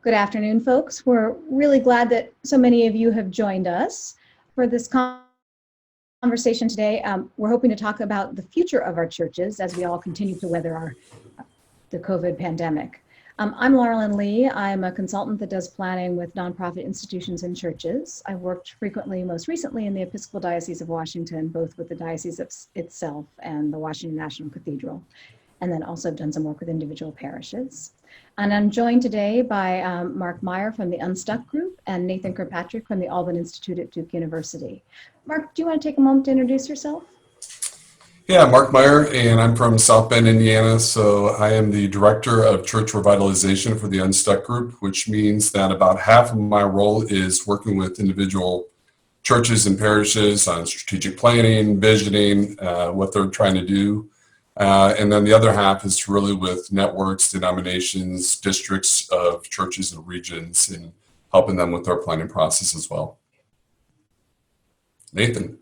Good afternoon, folks. We're really glad that so many of you have joined us for this conversation today. We're hoping to talk about the future of our churches as we all continue to weather the COVID pandemic. I'm Lauralyn Lee. I'm a consultant that does planning with nonprofit institutions and churches. I've worked frequently, most recently in the Episcopal Diocese of Washington, both with the diocese itself and the Washington National Cathedral, and then also done some work with individual parishes. And I'm joined today by Mark Meyer from the Unstuck Group and Nathan Kirkpatrick from the Alban Institute at Duke University. Mark, do you want to take a moment to introduce yourself? Yeah, Mark Meyer, and I'm from South Bend, Indiana. So I am the Director of Church Revitalization for the Unstuck Group, which means that about half of my role is working with individual churches and parishes on strategic planning, visioning, what they're trying to do. And then the other half is really with networks, denominations, districts of churches and regions, and helping them with their planning process as well. Nathan.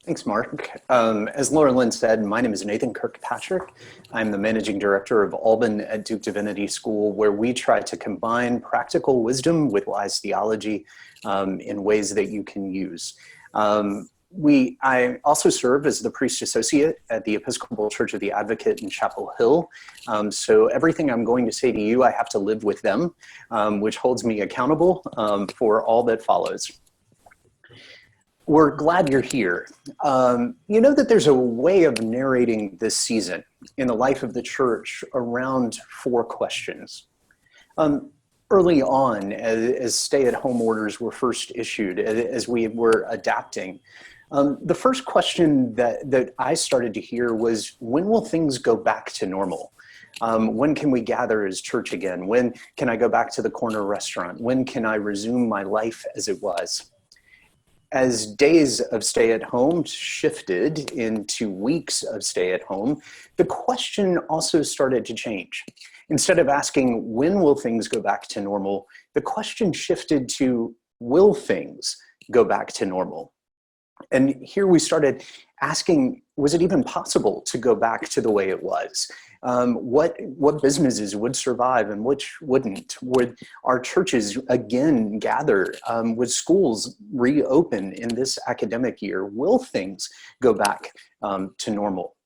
Thanks, Mark. As Lauralyn said, my name is Nathan Kirkpatrick. I'm the Managing Director of Alban at Duke Divinity School, where we try to combine practical wisdom with wise theology in ways that you can use. I also serve as the priest associate at the Episcopal Church of the Advocate in Chapel Hill. So everything I'm going to say to you, I have to live with them, which holds me accountable for all that follows. We're glad you're here. You know that there's a way of narrating this season in the life of the church around 4 questions. Early on, as stay-at-home orders were first issued, as we were adapting, the first question that I started to hear was, when will things go back to normal? When can we gather as church again? When can I go back to the corner restaurant? When can I resume my life as it was? As days of stay at home shifted into weeks of stay at home, the question also started to change. Instead of asking, when will things go back to normal? The question shifted to, will things go back to normal? And here we started asking, was it even possible to go back to the way it was? What businesses would survive and which wouldn't? Would our churches again gather? Would schools reopen in this academic year? Will things go back to normal?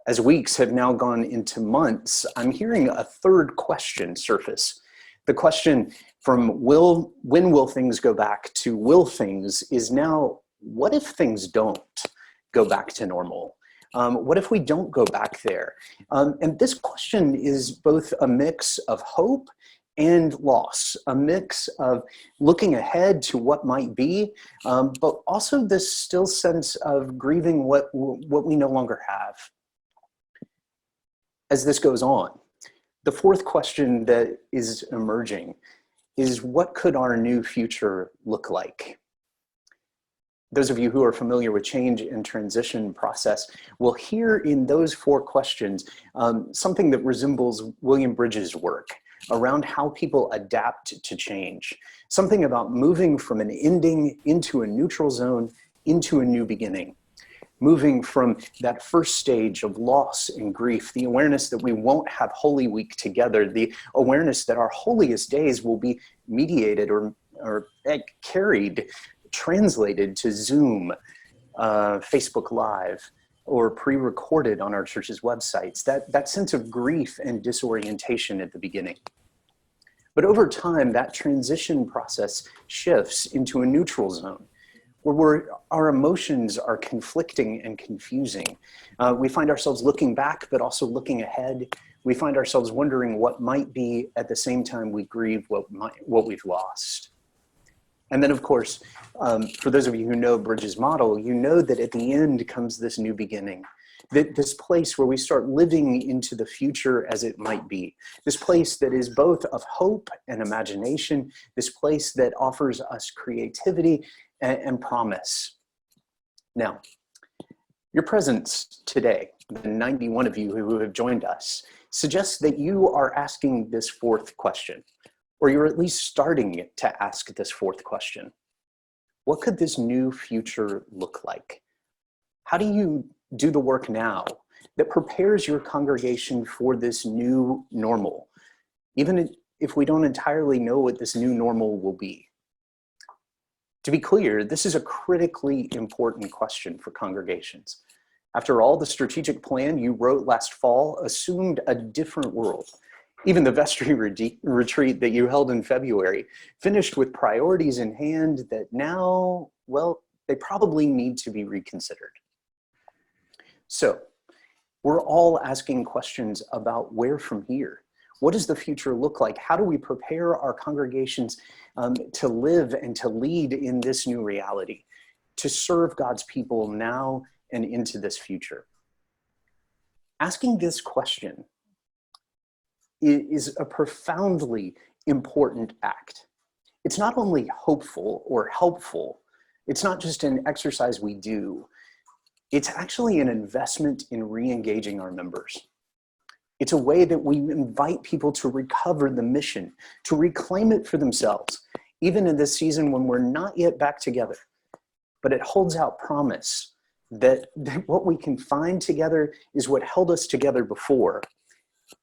As weeks have now gone into months, I'm hearing a third question surface. The question from when will things go back to will things is now, what if things don't go back to normal? What if we don't go back there? And this question is both a mix of hope and loss, a mix of looking ahead to what might be, but also this still sense of grieving what we no longer have. As this goes on, the fourth question that is emerging is, what could our new future look like? Those of you who are familiar with change and transition process will hear in those 4 questions something that resembles William Bridges' work around how people adapt to change. Something about moving from an ending into a neutral zone, into a new beginning. Moving from that first stage of loss and grief, the awareness that we won't have Holy Week together, the awareness that our holiest days will be mediated or carried, translated to Zoom, Facebook Live, or pre-recorded on our church's websites, that sense of grief and disorientation at the beginning. But over time, that transition process shifts into a neutral zone, where our emotions are conflicting and confusing. We find ourselves looking back, but also looking ahead. We find ourselves wondering what might be, at the same time we grieve what we've lost. And then, of course, for those of you who know Bridges' model, you know that at the end comes this new beginning, this place where we start living into the future as it might be, this place that is both of hope and imagination, this place that offers us creativity and promise. Now, your presence today, the 91 of you who have joined us, suggests that you are asking this 4th question. Or you're at least starting to ask this 4th question. What could this new future look like? How do you do the work now that prepares your congregation for this new normal, even if we don't entirely know what this new normal will be? To be clear, this is a critically important question for congregations. After all, the strategic plan you wrote last fall assumed a different world. Even the vestry retreat that you held in February finished with priorities in hand that now, well, they probably need to be reconsidered. So, we're all asking questions about where from here. What does the future look like? How do we prepare our congregations to live and to lead in this new reality, to serve God's people now and into this future? Asking this question is a profoundly important act. It's not only hopeful or helpful, it's not just an exercise we do, it's actually an investment in re-engaging our members. It's a way that we invite people to recover the mission, to reclaim it for themselves, even in this season when we're not yet back together. But it holds out promise that what we can find together is what held us together before,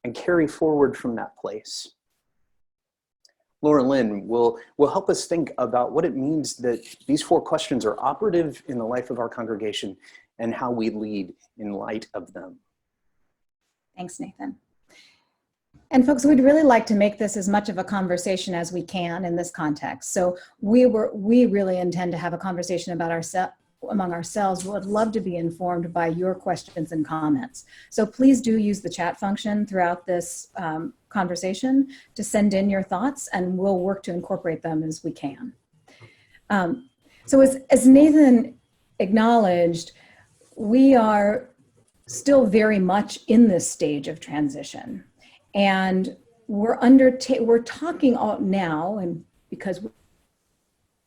and carry forward from that place. Lauralyn will help us think about what it means that these 4 questions are operative in the life of our congregation and how we lead in light of them. Thanks, Nathan. And folks, we'd really like to make this as much of a conversation as we can in this context. So we really intend to have a conversation about among ourselves. Would love to be informed by your questions and comments. So please do use the chat function throughout this conversation to send in your thoughts, and we'll work to incorporate them as we can. So as Nathan acknowledged, we are still very much in this stage of transition. And we're talking now, and because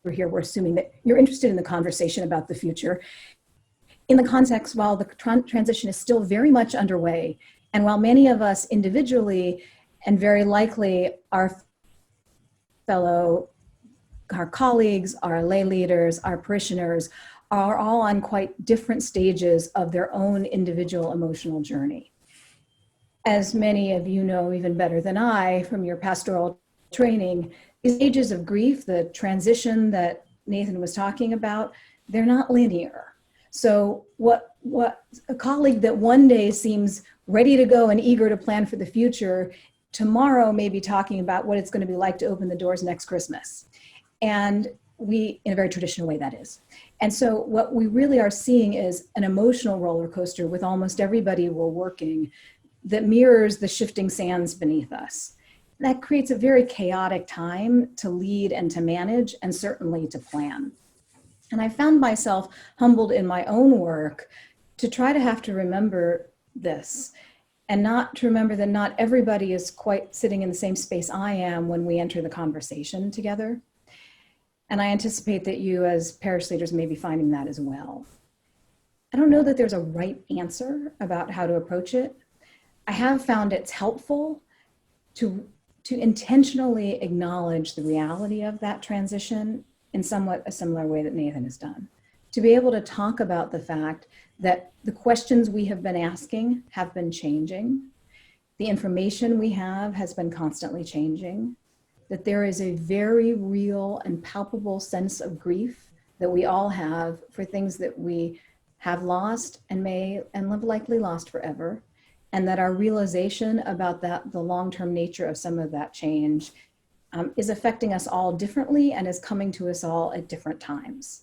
we're here, we're assuming that you're interested in the conversation about the future. In the context, while the transition is still very much underway, and while many of us individually, and very likely our colleagues, our lay leaders, our parishioners, are all on quite different stages of their own individual emotional journey. As many of you know even better than I from your pastoral training, these stages of grief, the transition that Nathan was talking about, they're not linear. So what a colleague that one day seems ready to go and eager to plan for the future, tomorrow may be talking about what it's going to be like to open the doors next Christmas. And in a very traditional way, that is. And so what we really are seeing is an emotional roller coaster with almost everybody we're working that mirrors the shifting sands beneath us. That creates a very chaotic time to lead and to manage, and certainly to plan. And I found myself humbled in my own work to try to have to remember this, and not to remember that not everybody is quite sitting in the same space I am when we enter the conversation together. And I anticipate that you as parish leaders may be finding that as well. I don't know that there's a right answer about how to approach it. I have found it's helpful to intentionally acknowledge the reality of that transition in somewhat a similar way that Nathan has done. To be able to talk about the fact that the questions we have been asking have been changing, the information we have has been constantly changing, that there is a very real and palpable sense of grief that we all have for things that we have lost and have likely lost forever, and that our realization about the long-term nature of some of that change is affecting us all differently and is coming to us all at different times.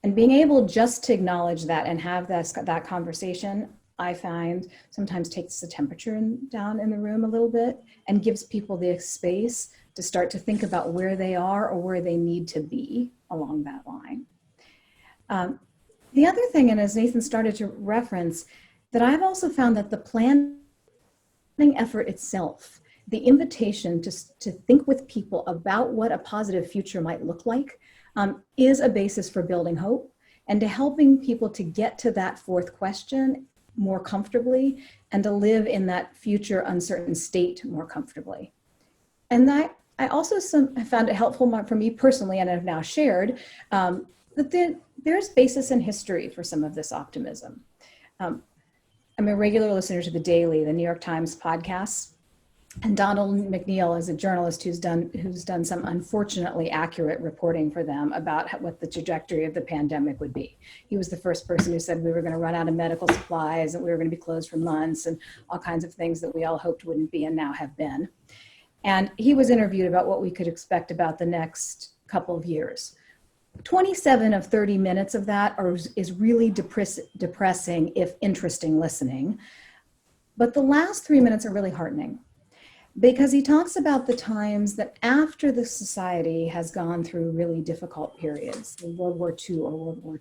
And being able just to acknowledge that and have that conversation, I find sometimes takes the temperature down in the room a little bit and gives people the space to start to think about where they are or where they need to be along that line. The other thing, and as Nathan started to reference, that I've also found that the planning effort itself, the invitation to think with people about what a positive future might look like, is a basis for building hope and to helping people to get to that 4th question more comfortably and to live in that future uncertain state more comfortably. And that I also found it helpful for me personally, and I've now shared, that there's basis in history for some of this optimism. I'm a regular listener to The Daily, the New York Times podcast, And Donald McNeil is a journalist who's done some unfortunately accurate reporting for them about what the trajectory of the pandemic would be. He was the first person who said we were going to run out of medical supplies and we were going to be closed for months and all kinds of things that we all hoped wouldn't be and now have been. And he was interviewed about what we could expect about the next couple of years. 27 of 30 minutes of that is really depressing, if interesting listening. But the last 3 minutes are really heartening, because he talks about the times that after the society has gone through really difficult periods, World War II or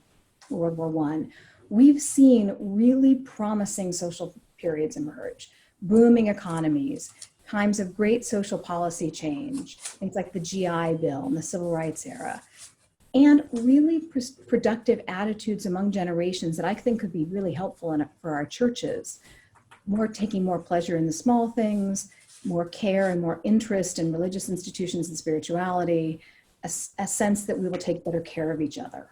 World War I, we've seen really promising social periods emerge, booming economies, times of great social policy change, things like the GI Bill and the Civil Rights era, and really productive attitudes among generations that I think could be really helpful for our churches. Taking more pleasure in the small things, more care and more interest in religious institutions and spirituality, a sense that we will take better care of each other.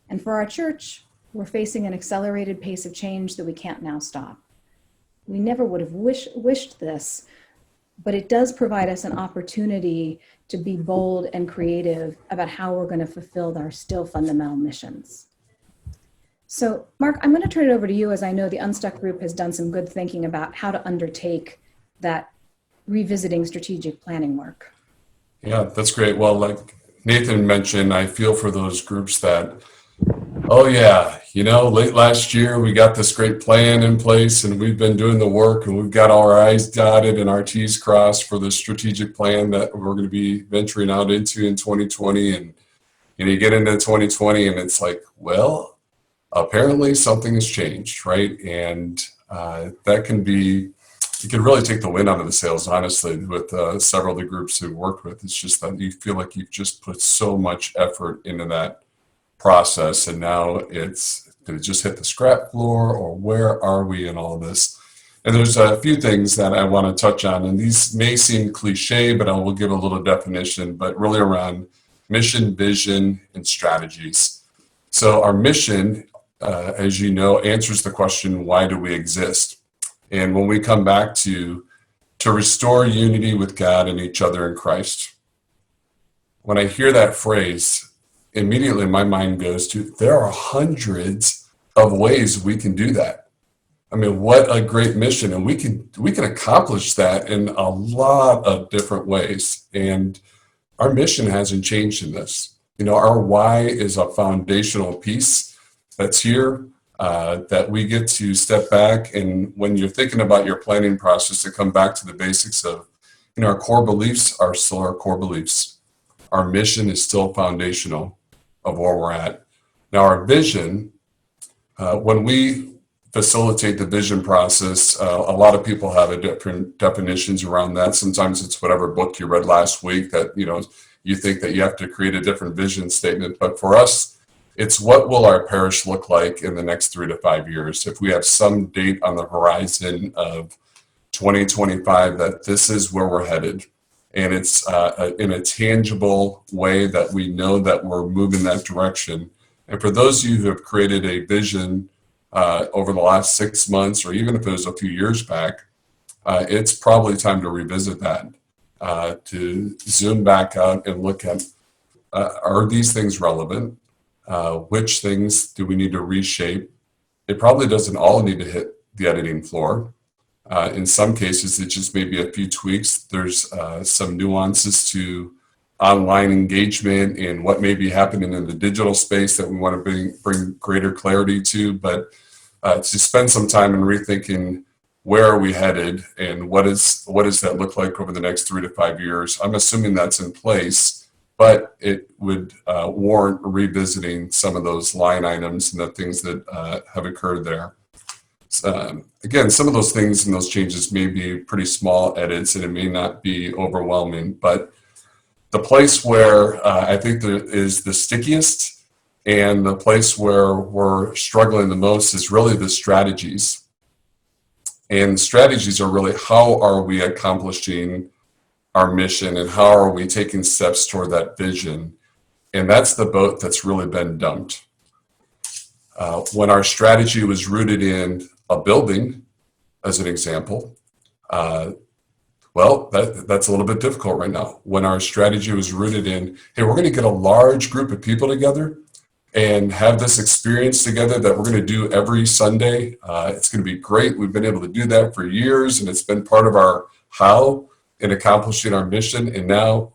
And for our church, we're facing an accelerated pace of change that we can't now stop. We never would have wished this, but it does provide us an opportunity to be bold and creative about how we're going to fulfill our still fundamental missions. So, Mark, I'm going to turn it over to you, as I know the Unstuck group has done some good thinking about how to undertake that revisiting strategic planning work. Yeah, that's great. Well, like Nathan mentioned, I feel for those groups that, oh yeah, late last year we got this great plan in place and we've been doing the work and we've got our I's dotted and our T's crossed for the strategic plan that we're going to be venturing out into in 2020. And you get into 2020 and it's like, well, apparently something has changed, right? And that can really take the wind out of the sails, honestly, with several of the groups who worked with. It's just that you feel like you've just put so much effort into that process, and now did it just hit the scrap floor, or where are we in all of this? And there's a few things that I want to touch on, and these may seem cliche, but I will give a little definition, but really around mission, vision, and strategies. So our mission, as you know, answers the question, why do we exist? And when we come back to restore unity with God and each other in Christ, when I hear that phrase, immediately my mind goes to, there are hundreds of ways we can do that. I mean, what a great mission. And we can accomplish that in a lot of different ways. And our mission hasn't changed in this. Our why is a foundational piece that's here, that we get to step back. And when you're thinking about your planning process, to come back to the basics of, our core beliefs are still our core beliefs. Our mission is still foundational of where we're at. Now, our vision, when we facilitate the vision process, a lot of people have different definitions around that. Sometimes it's whatever book you read last week that, you think that you have to create a different vision statement. But for us, it's what will our parish look like in the next 3 to 5 years? If we have some date on the horizon of 2025, that this is where we're headed. And it's in a tangible way that we know that we're moving that direction. And for those of you who have created a vision over the last 6 months, or even if it was a few years back, it's probably time to revisit that, to zoom back out and look at, are these things relevant? Which things do we need to reshape? It probably doesn't all need to hit the editing floor. In some cases, it just may be a few tweaks. There's some nuances to online engagement and what may be happening in the digital space that we want to bring greater clarity to. But to spend some time in rethinking, where are we headed and what does that look like over the next 3 to 5 years? I'm assuming that's in place, but it would warrant revisiting some of those line items and the things that have occurred there. Again, some of those things and those changes may be pretty small edits and it may not be overwhelming, but the place where I think there is the stickiest and the place where we're struggling the most is really the strategies. And strategies are really, how are we accomplishing our mission and how are we taking steps toward that vision? And that's the boat that's really been dumped. When our strategy was rooted in a building, as an example, Well, that's a little bit difficult right now. When our strategy was rooted in, hey, we're going to get a large group of people together and have this experience together that we're going to do every Sunday. It's going to be great. We've been able to do that for years, and it's been part of our how in accomplishing our mission. And now,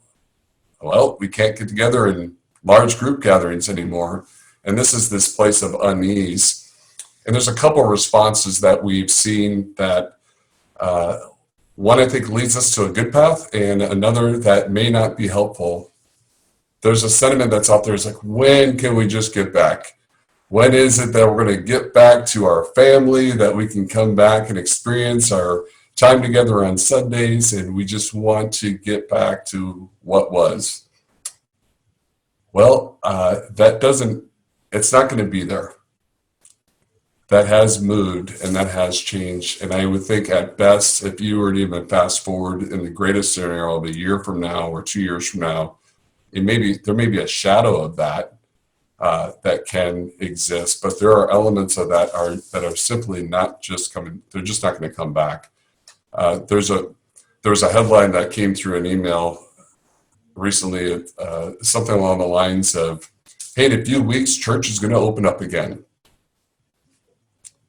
well, we can't get together in large group gatherings anymore. And this is this place of unease. And there's a couple of responses that we've seen that one, I think, leads us to a good path, and another that may not be helpful. There's a sentiment that's out there. It's like, when can we just get back? When is it that we're going to get back to our family, that we can come back and experience our time together on Sundays, and we just want to get back to what was? Well, it's not going to be there. That has moved and that has changed. And I would think at best, if you were to even fast forward in the greatest scenario of a year from now or 2 years from now, there may be a shadow of that that can exist, but there are elements of that are simply not just coming. They're just not going to come back. There was a headline that came through an email recently, something along the lines of, "Hey, in a few weeks, church is going to open up again."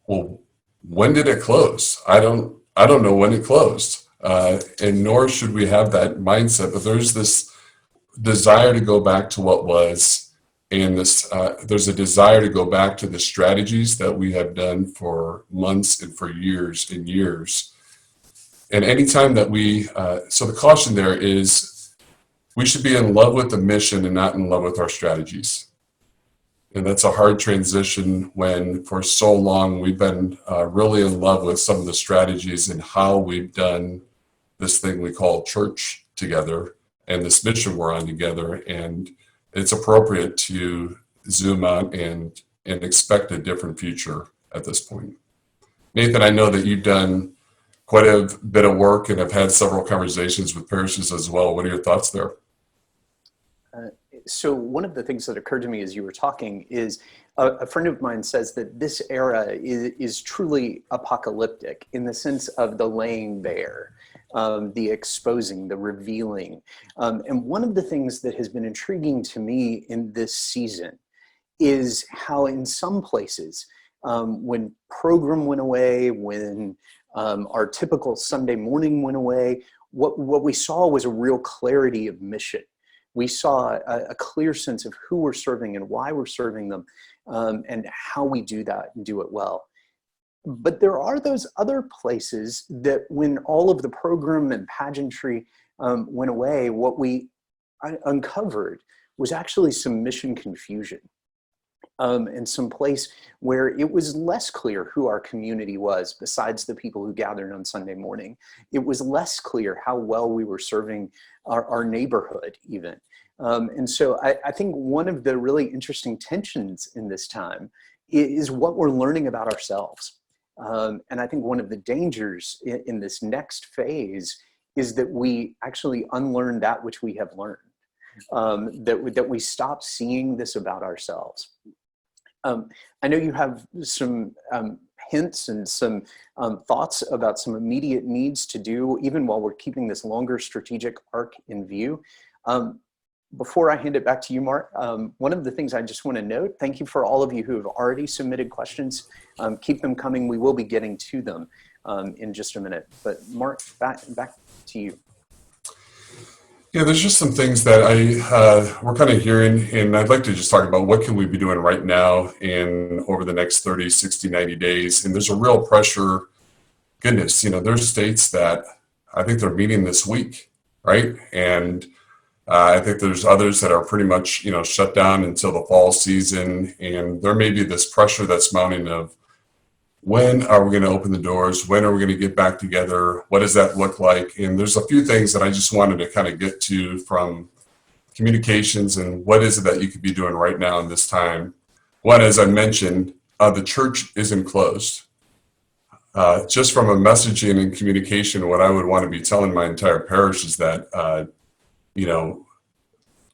Well, when did it close? I don't know when it closed, and nor should we have that mindset. But there's this desire to go back to what was, and there's a desire to go back to the strategies that we have done for months and for years and years. And anytime that so the caution there is, we should be in love with the mission and not in love with our strategies. And that's a hard transition when for so long we've been really in love with some of the strategies and how we've done this thing we call church together and this mission we're on together. And it's appropriate to zoom out and expect a different future at this point. Nathan, I know that you've done quite a bit of work and have had several conversations with parishes as well. What are your thoughts there? So one of the things that occurred to me as you were talking is a friend of mine says that this era is truly apocalyptic in the sense of the laying bare, the exposing, the revealing. And one of the things that has been intriguing to me in this season is how in some places, when program went away, when our typical Sunday morning went away, what we saw was a real clarity of mission. We saw a clear sense of who we're serving and why we're serving them, and how we do that and do it well. But there are those other places that when all of the program and pageantry went away, what we uncovered was actually some mission confusion. And some place where it was less clear who our community was besides the people who gathered on Sunday morning. It was less clear how well we were serving our neighborhood even. And so I think one of the really interesting tensions in this time is what we're learning about ourselves. And I think one of the dangers in this next phase is that we actually unlearn that which we have learned, that we stop seeing this about ourselves. I know you have some hints and some thoughts about some immediate needs to do, even while we're keeping this longer strategic arc in view. Before I hand it back to you, Mark, one of the things I just want to note, thank you for all of you who have already submitted questions. Keep them coming. We will be getting to them in just a minute. But Mark, back to you. Yeah, there's just some things that we're kind of hearing, and I'd like to just talk about what can we be doing right now and over the next 30, 60, 90 days. And there's a real pressure. Goodness, there's states that I think they're meeting this week, right? And I think there's others that are pretty much, shut down until the fall season. And there may be this pressure that's mounting of, when are we going to open the doors? When are we going to get back together? What does that look like? And there's a few things that I just wanted to kind of get to from communications and what is it that you could be doing right now in this time. One, as I mentioned, the church isn't closed. Just from a messaging and communication, what I would want to be telling my entire parish is that,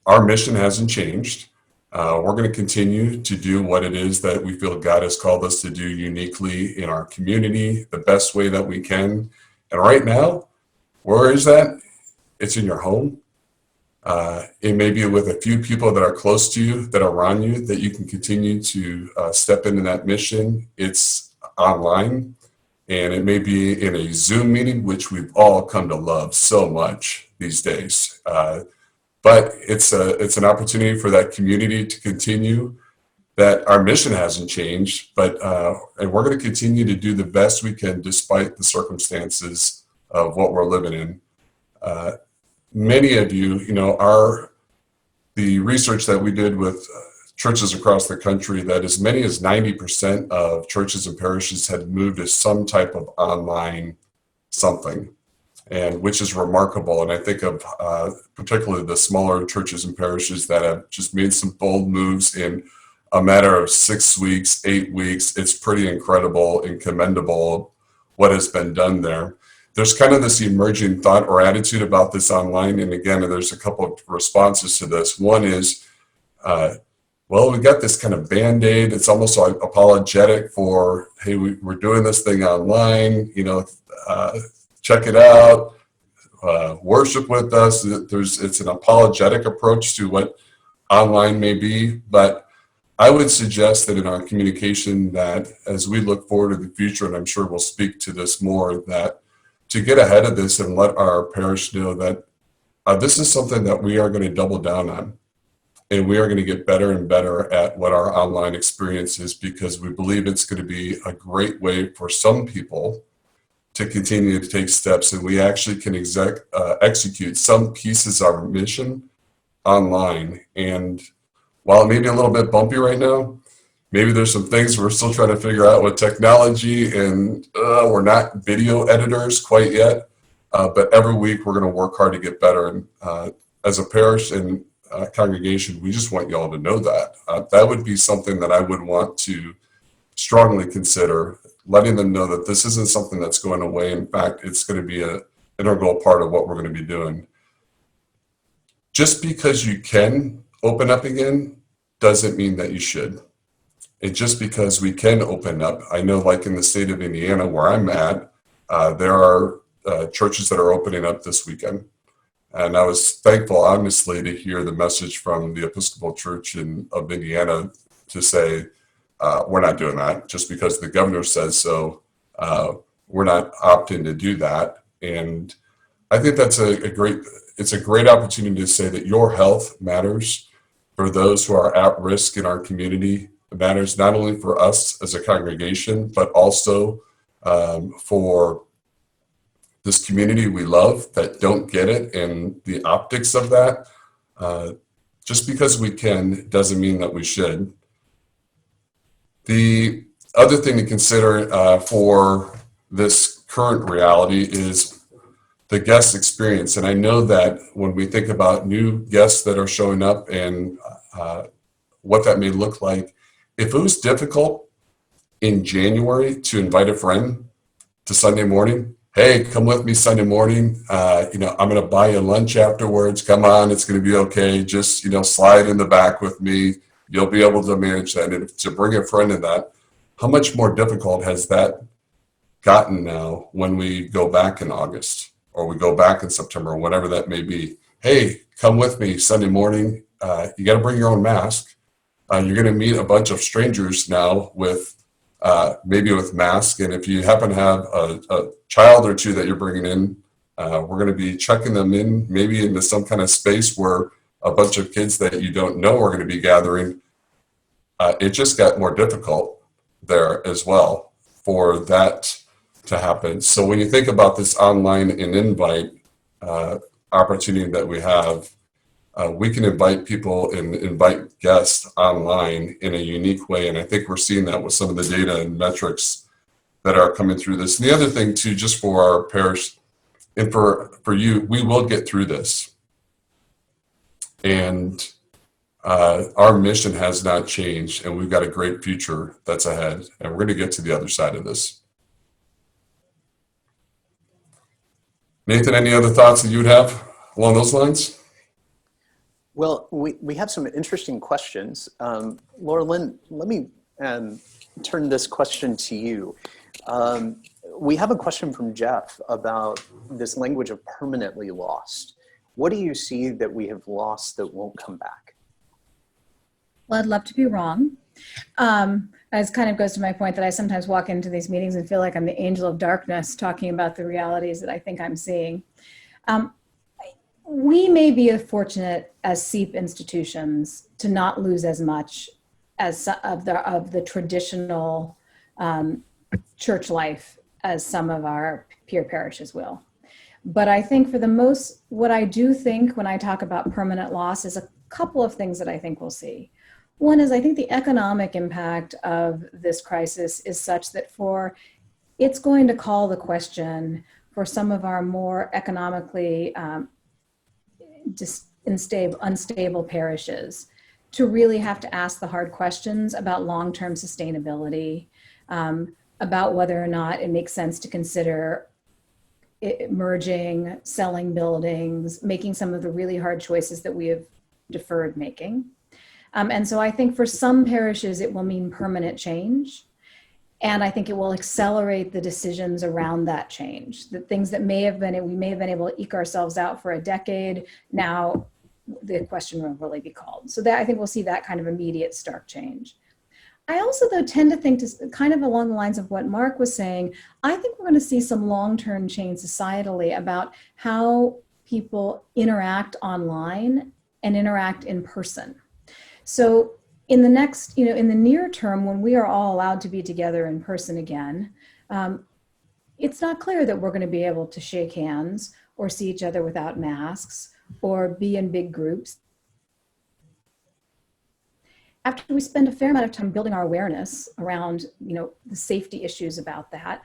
our mission hasn't changed. We're going to continue to do what it is that we feel God has called us to do uniquely in our community, the best way that we can. And right now, Where is that? It's in your home. It may be with a few people that are close to you, that are around you, that you can continue to step into that mission. It's online, and it may be in a Zoom meeting, which we've all come to love so much these days. But it's an opportunity for that community to continue. That our mission hasn't changed, but and we're going to continue to do the best we can despite the circumstances of what we're living in. Many of you, the research that we did with churches across the country, that as many as 90% of churches and parishes had moved to some type of online something, and which is remarkable. And I think of particularly the smaller churches and parishes that have just made some bold moves in a matter of 6 weeks, 8 weeks. It's pretty incredible and commendable what has been done there. There's kind of this emerging thought or attitude about this online. And again, there's a couple of responses to this. One is, well, we got this kind of Band-Aid. It's almost like apologetic for, hey, we're doing this thing online, check it out, worship with us. It's an apologetic approach to what online may be. But I would suggest that in our communication, that as we look forward to the future, and I'm sure we'll speak to this more, that to get ahead of this and let our parish know that this is something that we are going to double down on. And we are going to get better and better at what our online experience is, because we believe it's going to be a great way for some people to continue to take steps. And we actually can execute some pieces of our mission online. And while it may be a little bit bumpy right now, maybe there's some things we're still trying to figure out with technology, and we're not video editors quite yet. But every week we're going to work hard to get better. And as a parish and congregation, we just want y'all to know that. That would be something that I would want to strongly consider, letting them know that this isn't something that's going away. In fact, it's going to be an integral part of what we're going to be doing. Just because you can open up again doesn't mean that you should. And just because we can open up, I know like in the state of Indiana where I'm at, there are churches that are opening up this weekend. And I was thankful, honestly, to hear the message from the Episcopal Church of Indiana to say, we're not doing that just because the governor says so. We're not opting to do that. And I think that's it's a great opportunity to say that your health matters for those who are at risk in our community. It matters not only for us as a congregation, but also for this community we love that don't get it, and the optics of that. Just because we can doesn't mean that we should. The other thing to consider for this current reality is the guest experience. And I know that when we think about new guests that are showing up and what that may look like, if it was difficult in January to invite a friend to Sunday morning, hey, come with me Sunday morning. I'm going to buy you lunch afterwards. Come on, it's going to be okay. Just, slide in the back with me. You'll be able to manage that. And to bring a friend in that, how much more difficult has that gotten now when we go back in August or we go back in September, or whatever that may be? Hey, come with me Sunday morning. You got to bring your own mask. You're going to meet a bunch of strangers now with maybe with masks. And if you happen to have a child or two that you're bringing in, we're going to be checking them in maybe into some kind of space where a bunch of kids that you don't know are going to be gathering. It just got more difficult there as well for that to happen. So when you think about this online and invite opportunity that we have, we can invite people and invite guests online in a unique way. And I think we're seeing that with some of the data and metrics that are coming through this. And the other thing too, just for our parish and for you, we will get through this. And our mission has not changed, and we've got a great future that's ahead. And we're going to get to the other side of this. Nathan, any other thoughts that you would have along those lines? Well, we have some interesting questions. Lauralyn, let me turn this question to you. we have a question from Jeff about this language of permanently lost. What do you see that we have lost that won't come back? Well, I'd love to be wrong. As kind of goes to my point that I sometimes walk into these meetings and feel like I'm the angel of darkness talking about the realities that I think I'm seeing. We may be fortunate as SEEP institutions to not lose as much as of the traditional church life as some of our peer parishes will. But I think what I do think when I talk about permanent loss is a couple of things that I think we'll see. One is I think the economic impact of this crisis is such that it's going to call the question for some of our more economically unstable parishes to really have to ask the hard questions about long-term sustainability, about whether or not it makes sense to consider merging, selling buildings, making some of the really hard choices that we have deferred making. And so I think for some parishes, it will mean permanent change. And I think it will accelerate the decisions around that change. The things that we may have been able to eke ourselves out for a decade, now the question will really be called. So that I think we'll see that kind of immediate stark change. I also, though, tend to think kind of along the lines of what Mark was saying, I think we're going to see some long-term change societally about how people interact online and interact in person. So in the near term, when we are all allowed to be together in person again, it's not clear that we're going to be able to shake hands or see each other without masks or be in big groups. After we spend a fair amount of time building our awareness around, the safety issues about that,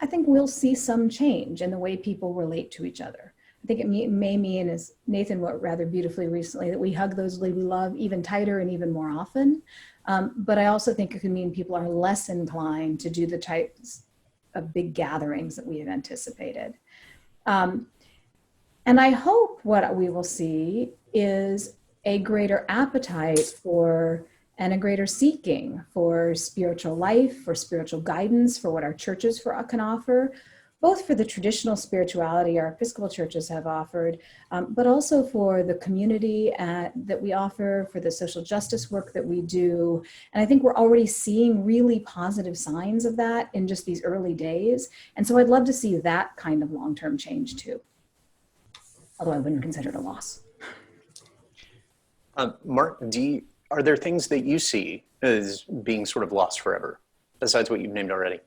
I think we'll see some change in the way people relate to each other. I think it may mean, as Nathan wrote rather beautifully recently, that we hug those we love even tighter and even more often. But I also think it could mean people are less inclined to do the types of big gatherings that we have anticipated. And I hope what we will see is a greater appetite for and a greater seeking for spiritual life, for spiritual guidance, for what our churches can offer, both for the traditional spirituality our Episcopal churches have offered, but also for the community that we offer, for the social justice work that we do. And I think we're already seeing really positive signs of that in just these early days. And so I'd love to see that kind of long-term change too, although I wouldn't consider it a loss. Mark, are there things that you see as being sort of lost forever, besides what you've named already?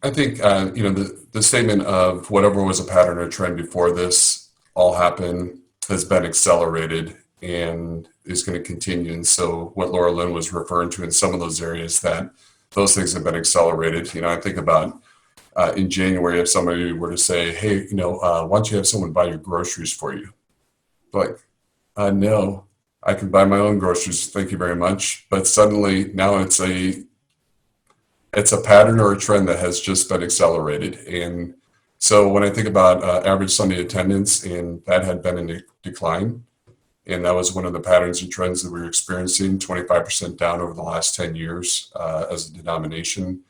I think, the statement of whatever was a pattern or trend before this all happened has been accelerated and is going to continue. And so what Lauralyn was referring to in some of those areas, that those things have been accelerated. I think about in January, if somebody were to say, hey, why don't you have someone buy your groceries for you? Like, no, I can buy my own groceries. Thank you very much. But suddenly now it's a pattern or a trend that has just been accelerated. And so when I think about average Sunday attendance, and that had been in decline, and that was one of the patterns and trends that we were experiencing, 25% down over the last 10 years as a denomination.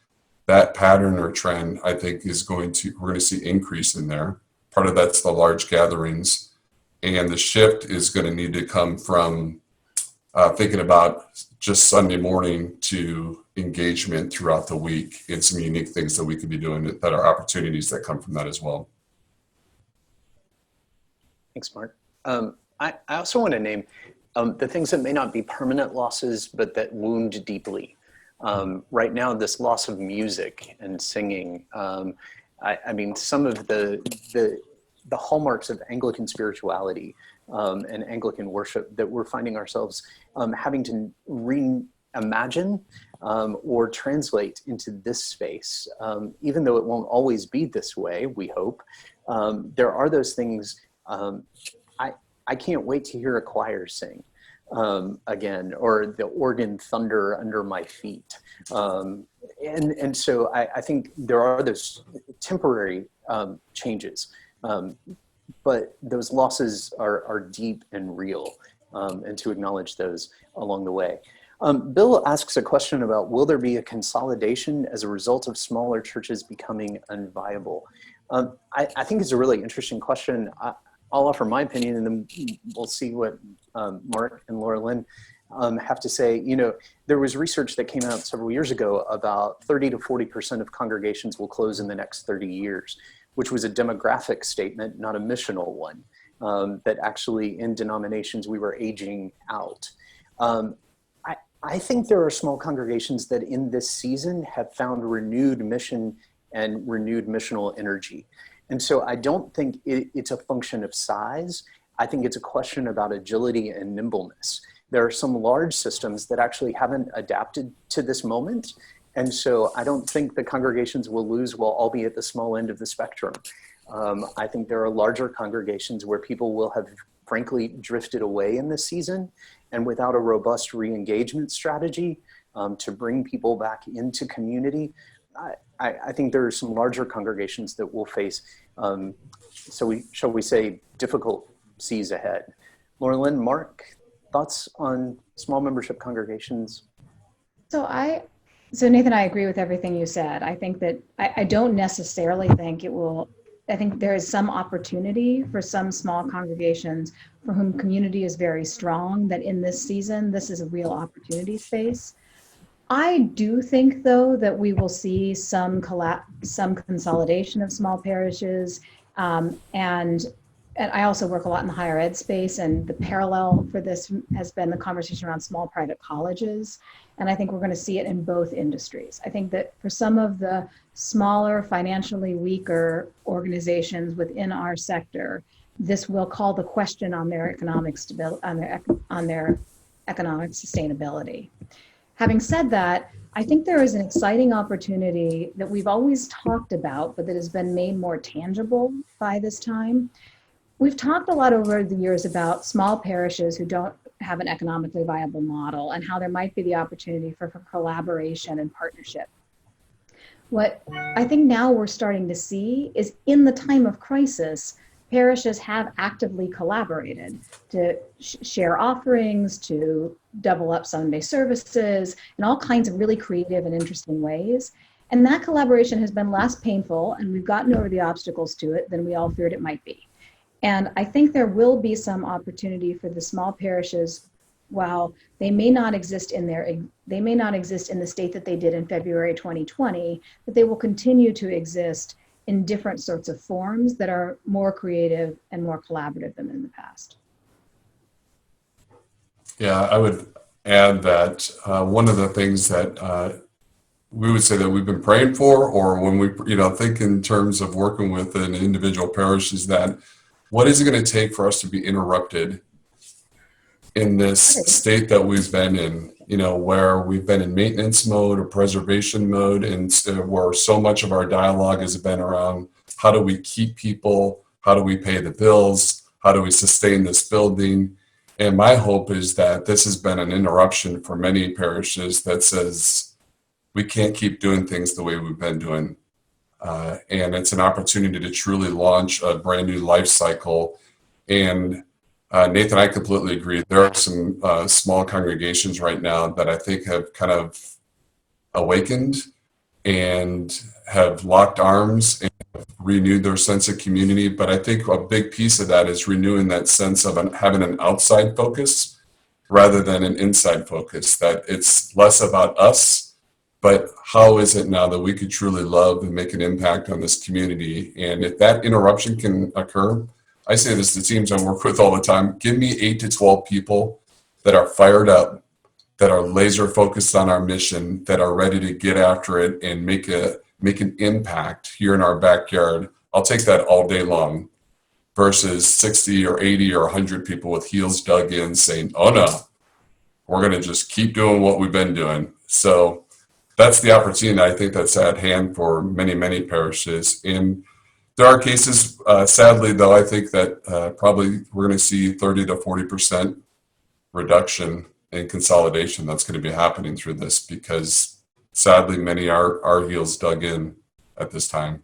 That pattern or trend, I think, we're going to see increase in there. Part of that's the large gatherings. And the shift is going to need to come from thinking about just Sunday morning to engagement throughout the week, and some unique things that we could be doing that are opportunities that come from that as well. Thanks, Mark. I also want to name the things that may not be permanent losses, but that wound deeply. Right now, this loss of music and singing, I mean, some of the hallmarks of Anglican spirituality and Anglican worship that we're finding ourselves having to reimagine or translate into this space, even though it won't always be this way, we hope. There are those things. I can't wait to hear a choir sing again, or the organ thunder under my feet. And so I think there are those temporary changes, but those losses are deep and real, and to acknowledge those along the way. Bill asks a question about, will there be a consolidation as a result of smaller churches becoming unviable? I think it's a really interesting question. I'll offer my opinion and then we'll see what Mark and Lauralyn have to say. You know, there was research that came out several years ago about 30 to 40% of congregations will close in the next 30 years, which was a demographic statement, not a missional one, that actually in denominations we were aging out. I think there are small congregations that in this season have found renewed mission and renewed missional energy. And so I don't think it's a function of size. I think it's a question about agility and nimbleness. There are some large systems that actually haven't adapted to this moment. And so I don't think the congregations will lose, will all be at the small end of the spectrum. I think there are larger congregations where people will have frankly drifted away in this season, and without a robust re-engagement strategy to bring people back into community, I think there are some larger congregations that will face, shall we say, difficult seas ahead. Lauralyn, Mark, thoughts on small membership congregations? So Nathan, I agree with everything you said. I think that I don't necessarily think it will. I think there is some opportunity for some small congregations for whom community is very strong, that in this season, this is a real opportunity space. I do think, though, that we will see some consolidation of small parishes. And I also work a lot in the higher ed space, and the parallel for this has been the conversation around small private colleges. And I think we're going to see it in both industries. I think that for some of the smaller, financially weaker organizations within our sector, this will call the question on their economic stability, on their economic sustainability. Having said that, I think there is an exciting opportunity that we've always talked about, but that has been made more tangible by this time. We've talked a lot over the years about small parishes who don't have an economically viable model and how there might be the opportunity for collaboration and partnership. What I think now we're starting to see is, in the time of crisis, parishes have actively collaborated to share offerings, to double up Sunday services, in all kinds of really creative and interesting ways. And that collaboration has been less painful, and we've gotten over the obstacles to it than we all feared it might be. And I think there will be some opportunity for the small parishes, while they may not exist in the state that they did in February 2020, but they will continue to exist in different sorts of forms that are more creative and more collaborative than in the past. Yeah, I would add that one of the things that we would say that we've been praying for, or when we think in terms of working with an individual parish, is that what is it going to take for us to be interrupted in this state that we've been in, where we've been in maintenance mode or preservation mode, and where so much of our dialogue has been around how do we keep people, how do we pay the bills, how do we sustain this building. And my hope is that this has been an interruption for many parishes that says we can't keep doing things the way we've been doing. And it's an opportunity to truly launch a brand new life cycle. And Nathan, I completely agree. There are some small congregations right now that I think have kind of awakened and have locked arms and renewed their sense of community. But I think a big piece of that is renewing that sense of having an outside focus rather than an inside focus, that it's less about us, but how is it now that we could truly love and make an impact on this community? And if that interruption can occur, I say this to teams I work with all the time, give me 8 to 12 people that are fired up, that are laser focused on our mission, that are ready to get after it and make an impact here in our backyard. I'll take that all day long, versus 60 or 80 or 100 people with heels dug in saying, oh no, we're going to just keep doing what we've been doing. So that's the opportunity I think that's at hand for many, many parishes. And there are cases, sadly, though, I think that probably we're going to see 30 to 40% reduction in consolidation that's going to be happening through this, because sadly, many are our heels dug in at this time.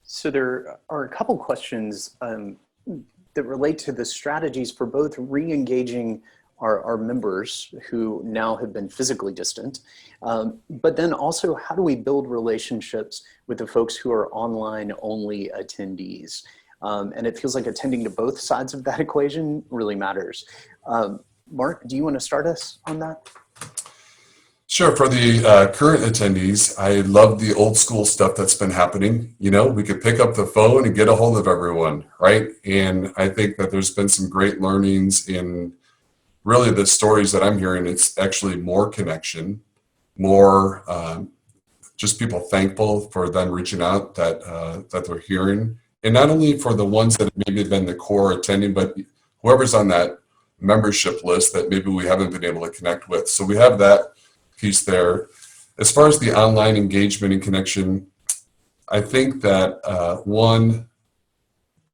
So there are a couple questions that relate to the strategies for both re-engaging our members who now have been physically distant, but then also how do we build relationships with the folks who are online only attendees? And it feels like attending to both sides of that equation really matters. Mark, do you want to start us on that? Sure. For the current attendees, I love the old school stuff that's been happening. You know, we could pick up the phone and get a hold of everyone, right? And I think that there's been some great learnings in really the stories that I'm hearing. It's actually more connection, more just people thankful for them reaching out that they're hearing. And not only for the ones that maybe have been the core attending, but whoever's on that membership list that maybe we haven't been able to connect with. So we have that piece there. As far as the online engagement and connection, I think that one,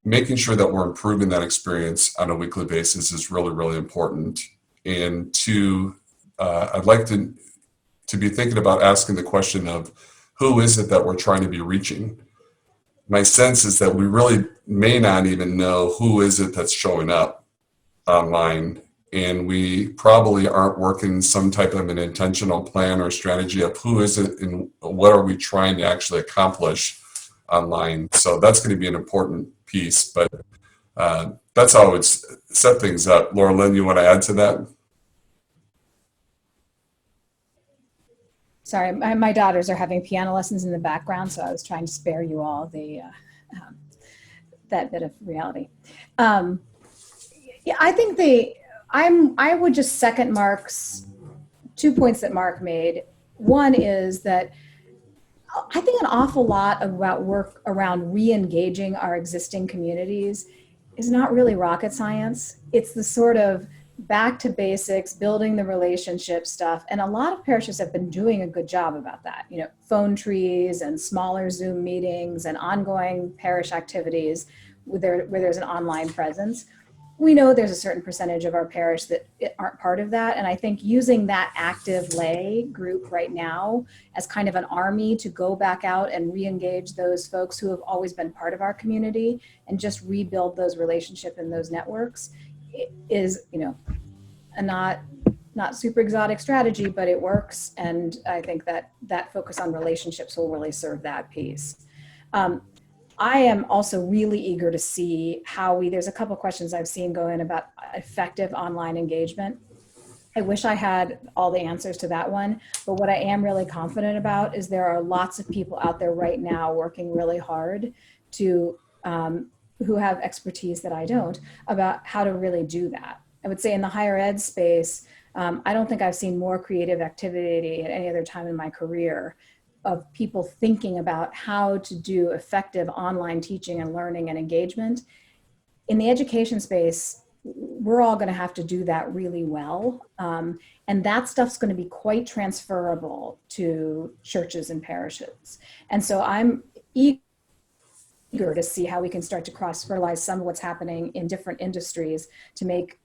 making sure that we're improving that experience on a weekly basis is really, really important. And two, I'd like to be thinking about asking the question of who is it that we're trying to be reaching? My sense is that we really may not even know who is it that's showing up online. And we probably aren't working some type of an intentional plan or strategy of who is it and what are we trying to actually accomplish online. So that's going to be an important piece, but that's how I would set things up. Lauralyn, you want to add to that? Sorry, my daughters are having piano lessons in the background, so I was trying to spare you all the that bit of reality. Yeah, I think I would just second Mark's 2 points that Mark made. One is that I think an awful lot about work around re-engaging our existing communities is not really rocket science. It's the sort of back to basics, building the relationship stuff. And a lot of parishes have been doing a good job about that. You know, phone trees and smaller Zoom meetings and ongoing parish activities where there's an online presence. We know there's a certain percentage of our parish that aren't part of that. And I think using that active lay group right now as kind of an army to go back out and re-engage those folks who have always been part of our community and just rebuild those relationships and those networks is, you know, a not super exotic strategy, but it works. And I think that focus on relationships will really serve that piece. I am also really eager to see how there's a couple questions I've seen go in about effective online engagement. I wish I had all the answers to that one, but what I am really confident about is there are lots of people out there right now working really hard to, who have expertise that I don't, about how to really do that. I would say in the higher ed space, I don't think I've seen more creative activity at any other time in my career of people thinking about how to do effective online teaching and learning and engagement. In the education space, we're all going to have to do that really well. And that stuff's going to be quite transferable to churches and parishes. And so I'm eager to see how we can start to cross-fertilize some of what's happening in different industries to make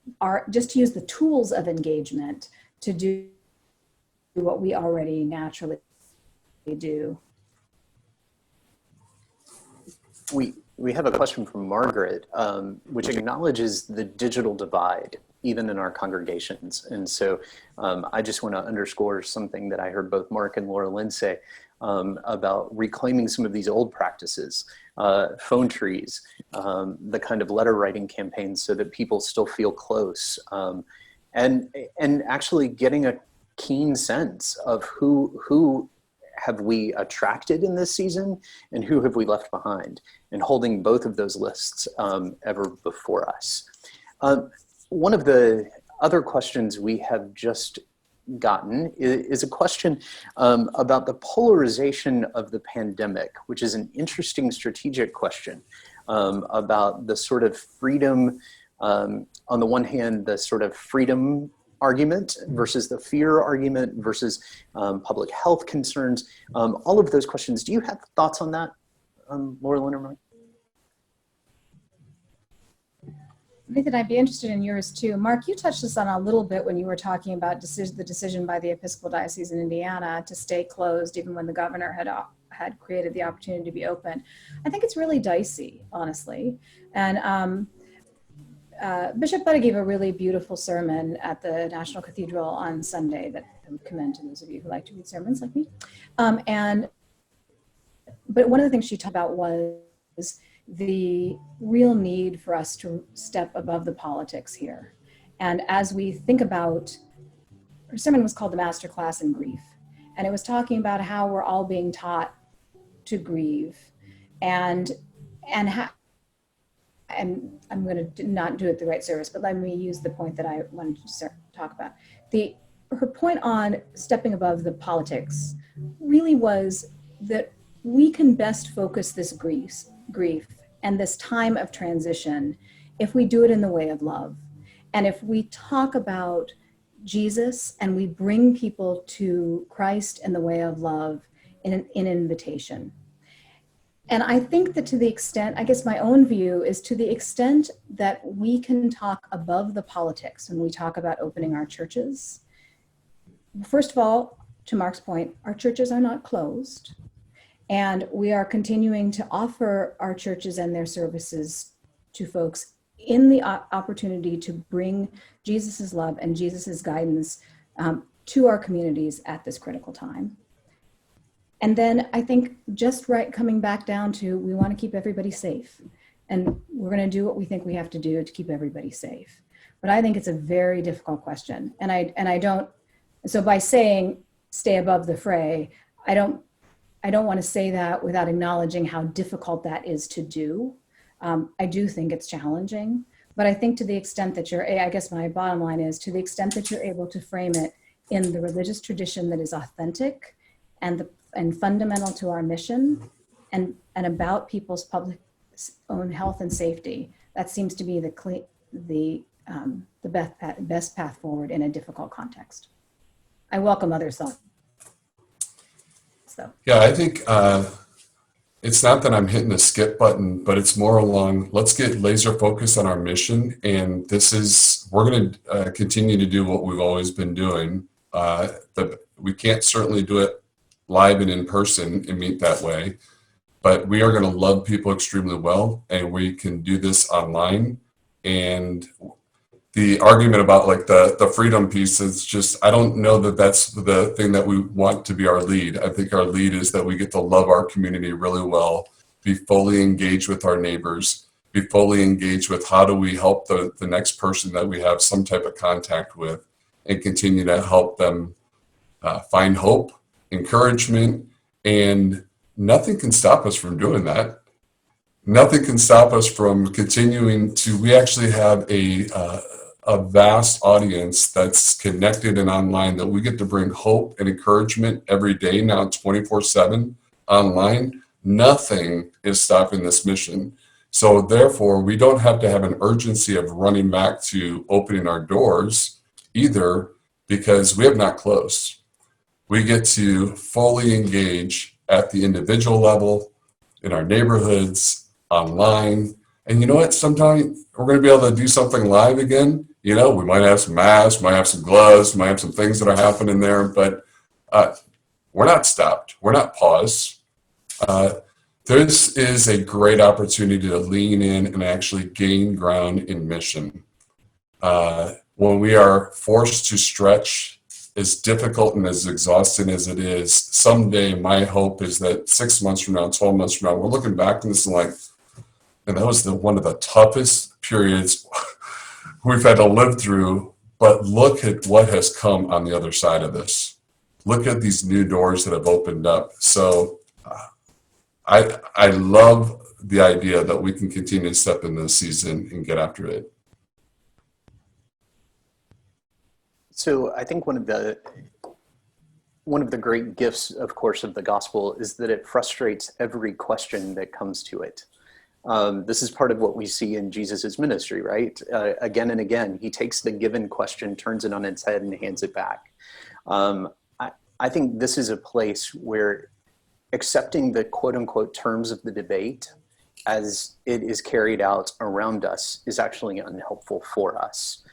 just to use the tools of engagement to do what we already naturally do. We have a question from Margaret, which acknowledges the digital divide, even in our congregations. And so I just want to underscore something that I heard both Mark and Lauralyn say about reclaiming some of these old practices, phone trees, the kind of letter writing campaigns so that people still feel close, and actually getting a keen sense of who have we attracted in this season and who have we left behind, and holding both of those lists ever before us. One of the other questions we have just gotten is a question about the polarization of the pandemic, which is an interesting strategic question about the sort of freedom, on the one hand, the sort of freedom argument versus the fear argument versus public health concerns, all of those questions. Do you have thoughts on that, Lauralyn or Mike? Nathan, I'd be interested in yours too. Mark, you touched this on a little bit when you were talking about the decision by the Episcopal Diocese in Indiana to stay closed even when the governor had created the opportunity to be open. I think it's really dicey, honestly. And Bishop Butta gave a really beautiful sermon at the National Cathedral on Sunday that I would commend to those of you who like to read sermons like me. But one of the things she talked about was the real need for us to step above the politics here. And as we think about, her sermon was called The Masterclass in Grief. And it was talking about how we're all being taught to grieve and I'm going to not do it the right service, but let me use the point that I wanted to talk about. Her point on stepping above the politics really was that we can best focus this grief and this time of transition if we do it in the way of love. And if we talk about Jesus and we bring people to Christ in the way of love in an invitation. And I think that to the extent, I guess my own view is to the extent that we can talk above the politics when we talk about opening our churches. First of all, to Mark's point, our churches are not closed. And we are continuing to offer our churches and their services to folks in the opportunity to bring Jesus's love and Jesus's guidance to our communities at this critical time. And then I think just right coming back down to, we want to keep everybody safe. And we're going to do what we think we have to do to keep everybody safe. But I think it's a very difficult question. And I don't, so by saying stay above the fray, I don't want to say that without acknowledging how difficult that is to do. I do think it's challenging, but I think to the extent that I guess my bottom line is, to the extent that you're able to frame it in the religious tradition that is authentic and fundamental to our mission and about people's public own health and safety, that seems to be the best path forward in a difficult context. I welcome other thoughts. So. Yeah, I think it's not that I'm hitting a skip button, but it's more along, let's get laser focused on our mission. And we're going to continue to do what we've always been doing. We can't certainly do it live and in person and meet that way, but we are going to love people extremely well, and we can do this online. And the argument about like the freedom piece is just, I don't know that that's the thing that we want to be our lead. I think our lead is that we get to love our community really well, be fully engaged with our neighbors, be fully engaged with how do we help the next person that we have some type of contact with, and continue to help them find hope, encouragement, and nothing can stop us from doing that. Nothing can stop us from continuing to, we actually have a vast audience that's connected and online that we get to bring hope and encouragement every day now, 24/7 online. Nothing is stopping this mission. So therefore, we don't have to have an urgency of running back to opening our doors either, because we have not closed. We get to fully engage at the individual level, in our neighborhoods, online. And you know what? Sometime we're going to be able to do something live again. You know, we might have some masks, might have some gloves, might have some things that are happening there, but we're not stopped. We're not paused. This is a great opportunity to lean in and actually gain ground in mission. When we are forced to stretch, as difficult and as exhausting as it is, someday my hope is that 6 months from now, 12 months from now, we're looking back on this and like, and that was one of the toughest periods we've had to live through, but look at what has come on the other side of this. Look at these new doors that have opened up. So I love the idea that we can continue to step into the season and get after it. So I think one of the great gifts, of course, of the gospel is that it frustrates every question that comes to it. This is part of what we see in Jesus's ministry, right? Again and again, he takes the given question, turns it on its head, and hands it back. I think this is a place where accepting the quote unquote terms of the debate as it is carried out around us is actually unhelpful for us.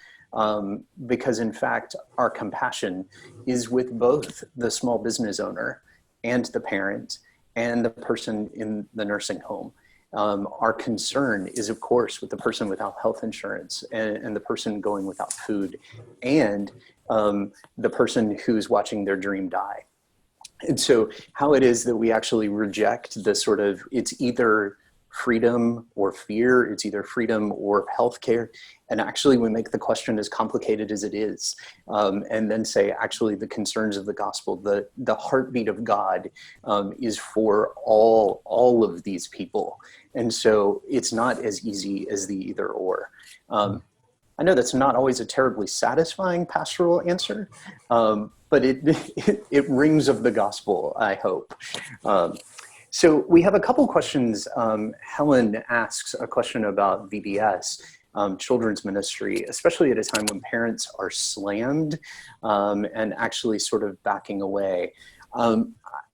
Because in fact, our compassion is with both the small business owner and the parent and the person in the nursing home. Our concern is, of course, with the person without health insurance and the person going without food and the person who's watching their dream die. And so how it is that we actually reject the sort of, it's either freedom or fear, it's either freedom or healthcare. And actually we make the question as complicated as it is. And then say, actually the concerns of the gospel, the heartbeat of God is for all of these people. And so it's not as easy as the either or. I know that's not always a terribly satisfying pastoral answer, but it rings of the gospel, I hope. So we have a couple questions. Helen asks a question about VBS, children's ministry, especially at a time when parents are slammed and actually sort of backing away.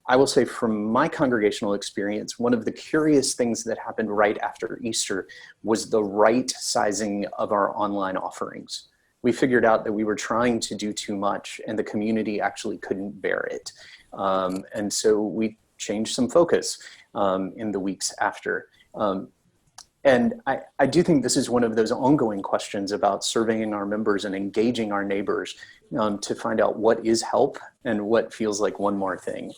I will say from my congregational experience, one of the curious things that happened right after Easter was the right sizing of our online offerings. We figured out that we were trying to do too much and the community actually couldn't bear it. And so we changed some focus in the weeks after. And I do think this is one of those ongoing questions about surveying our members and engaging our neighbors to find out what is help and what feels like one more thing.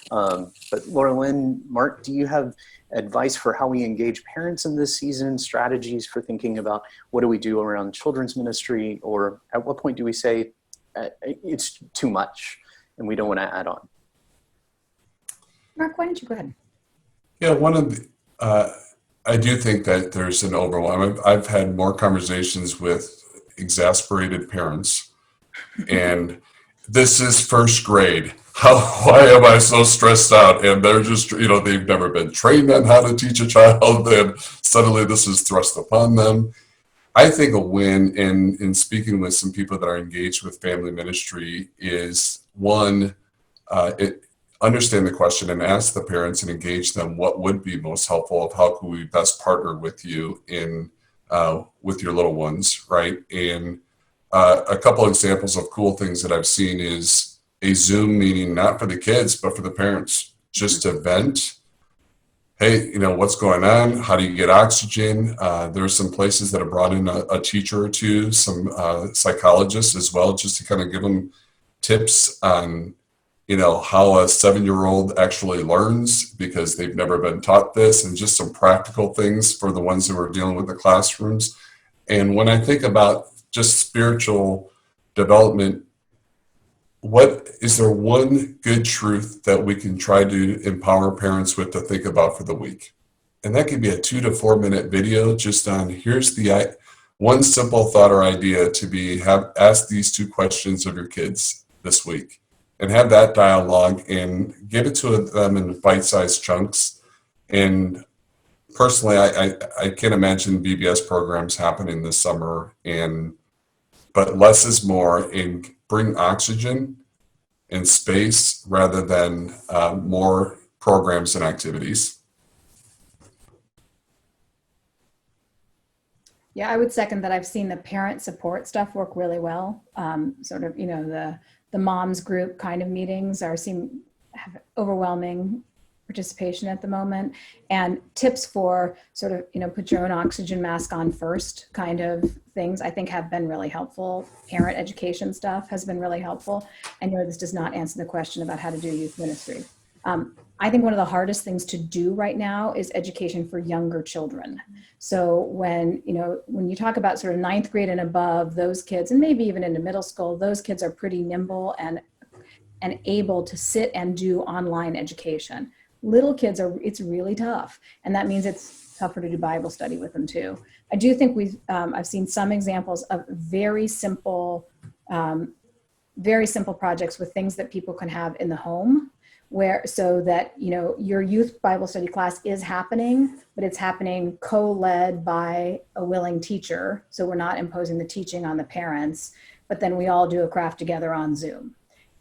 But Lauralyn, Mark, do you have advice for how we engage parents in this season, strategies for thinking about what do we do around children's ministry, or at what point do we say it's too much and we don't want to add on? Mark, why don't you go ahead? Yeah, one of the, I do think that there's an overwhelm. I've had more conversations with exasperated parents, and this is first grade. Why am I so stressed out? And they're just, they've never been trained on how to teach a child, and suddenly this is thrust upon them. I think a win in speaking with some people that are engaged with family ministry is one, understand the question and ask the parents and engage them what would be most helpful of how can we best partner with you in with your little ones, right? And a couple examples of cool things that I've seen is a Zoom meeting, not for the kids, but for the parents, just to vent. Hey, what's going on? How do you get oxygen? There are some places that have brought in a teacher or two, some psychologists as well, just to kind of give them tips on how a 7-year-old actually learns because they've never been taught this, and just some practical things for the ones who are dealing with the classrooms. And when I think about just spiritual development, what is there one good truth that we can try to empower parents with to think about for the week? And that could be a 2 to 4 minute video just on here's the one simple thought or idea to ask these 2 questions of your kids this week. And have that dialogue and give it to them in bite-sized chunks. And personally, I can't imagine VBS programs happening this summer. But less is more, and bring oxygen and space rather than more programs and activities. Yeah, I would second that. I've seen the parent support stuff work really well. Sort of, the moms group kind of meetings have overwhelming participation at the moment, and tips for sort of, put your own oxygen mask on first kind of things, I think have been really helpful. Parent education stuff has been really helpful. I know this does not answer the question about how to do youth ministry. I think one of the hardest things to do right now is education for younger children. So when you talk about sort of 9th grade and above, those kids, and maybe even into middle school, those kids are pretty nimble and able to sit and do online education. Little kids it's really tough. And that means it's tougher to do Bible study with them too. I do think I've seen some examples of very simple projects with things that people can have in the home, so that your youth Bible study class is happening, but it's happening co-led by a willing teacher. So we're not imposing the teaching on the parents, but then we all do a craft together on Zoom.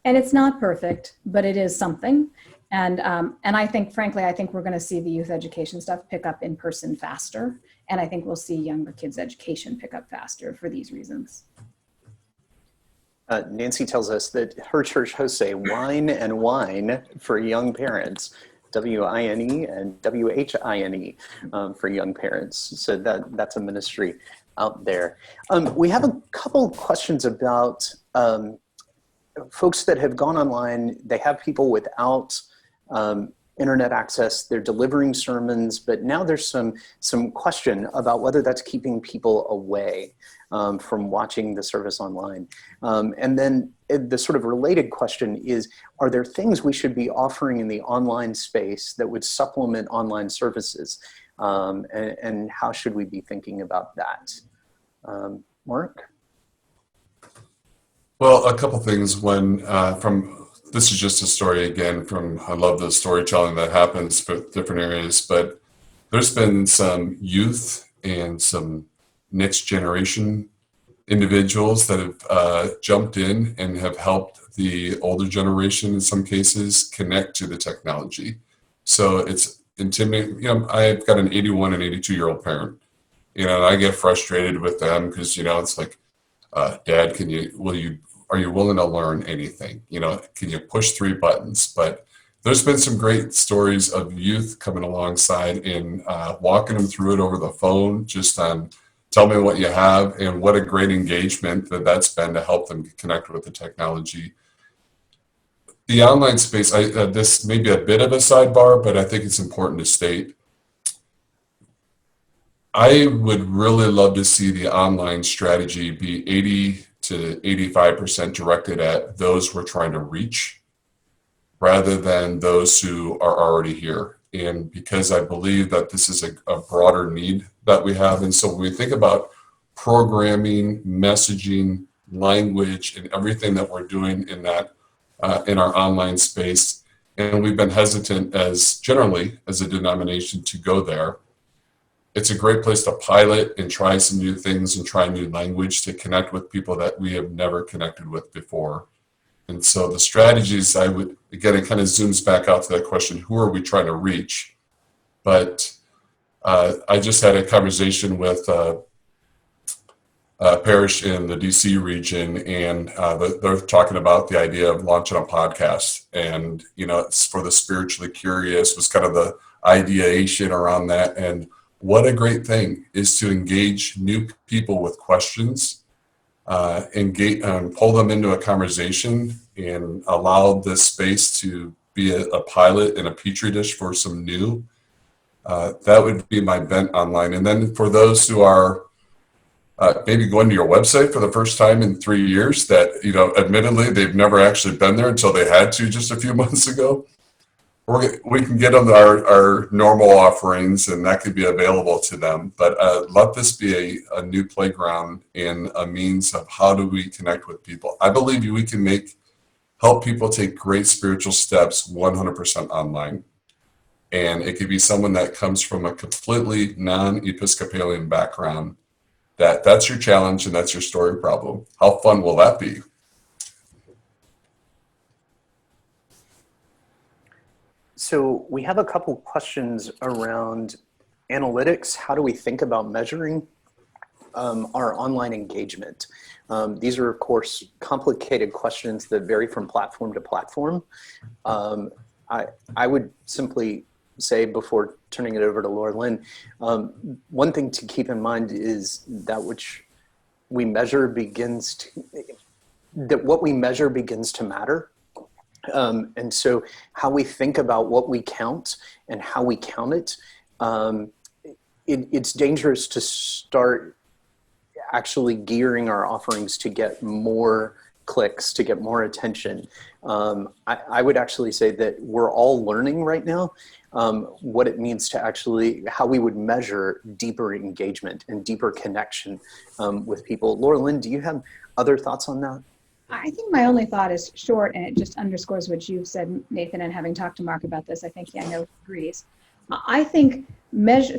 And it's not perfect, but it is something. And I think, frankly, we're going to see the youth education stuff pick up in person faster. And I think we'll see younger kids' education pick up faster for these reasons. Nancy tells us that her church hosts a wine and wine for young parents. WINE and WHINE for young parents. So that's a ministry out there. We have a couple questions about folks that have gone online. They have people without internet access. They're delivering sermons, but now there's some question about whether that's keeping people away from watching the service online. And then the sort of related question is, are there things we should be offering in the online space that would supplement online services? And how should we be thinking about that? Mark? Well, a couple things. This is just a story again I love the storytelling that happens for different areas, but there's been some youth and some next generation individuals that have jumped in and have helped the older generation in some cases connect to the technology. So it's intimidating. I've got an 81 and 82-year-old parent, and I get frustrated with them because, it's like, Dad, are you willing to learn anything? Can you push 3 buttons? But there's been some great stories of youth coming alongside and walking them through it over the phone, just on tell me what you have, and what a great engagement that's been to help them connect with the technology. The online space, this may be a bit of a sidebar, but I think it's important to state. I would really love to see the online strategy be 80 to 85% directed at those we're trying to reach, rather than those who are already here. And because I believe that this is a broader need that we have. And so when we think about programming, messaging, language, and everything that we're doing in that, in our online space, and we've been hesitant generally as a denomination to go there, it's a great place to pilot and try some new things and try new language to connect with people that we have never connected with before. And so the strategies again, it kind of zooms back out to that question, who are we trying to reach? But I just had a conversation with Parish in the DC region, and they're talking about the idea of launching a podcast. And, it's for the spiritually curious was kind of the ideation around that. And what a great thing is to engage new people with questions, pull them into a conversation and allow this space to be a pilot and a petri dish for some new. That would be my bent online. And then for those who are maybe going to your website for the first time in 3 years that, admittedly, they've never actually been there until they had to just a few months ago, we can get them our normal offerings, and that could be available to them. But let this be a new playground and a means of how do we connect with people. I believe we can help people take great spiritual steps 100% online. And it could be someone that comes from a completely non-Episcopalian background. That's your challenge and that's your story problem. How fun will that be? So we have a couple questions around analytics. How do we think about measuring our online engagement? These are, of course, complicated questions that vary from platform to platform. I would simply say, before turning it over to Lauralyn, one thing to keep in mind is that what we measure begins to matter. And so how we think about what we count and how we count it, it's dangerous to start actually gearing our offerings to get more clicks, to get more attention. I would actually say that we're all learning right now what it means to actually, how we would measure deeper engagement and deeper connection with people. Lauralyn, do you have other thoughts on that? I think my only thought is short, and it just underscores what you've said, Nathan, and having talked to Mark about this, I think I know he agrees. I think